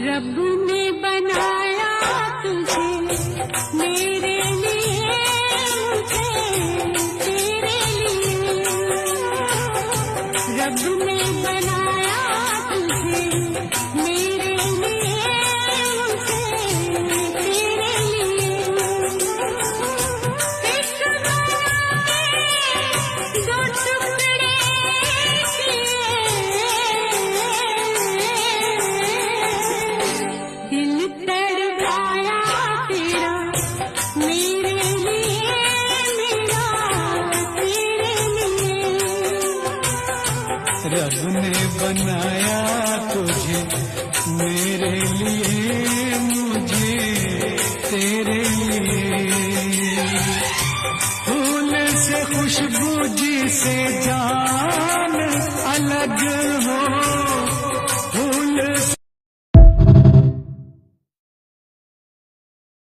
रब ने बनाया तुझे मेरे लिए, मुझे तेरे लिए। रब ने बनाया तुझे मेरे लिए, मुझे तेरे लिए। इश्क दो टुकड़े दिल तड़पाया तेरा मेरे लिए, मेरा तेरे लिए। रब ने बनाया तुझे मेरे लिए, मुझे तेरे लिए। फूल से खुशबू जिसे जान अलग हो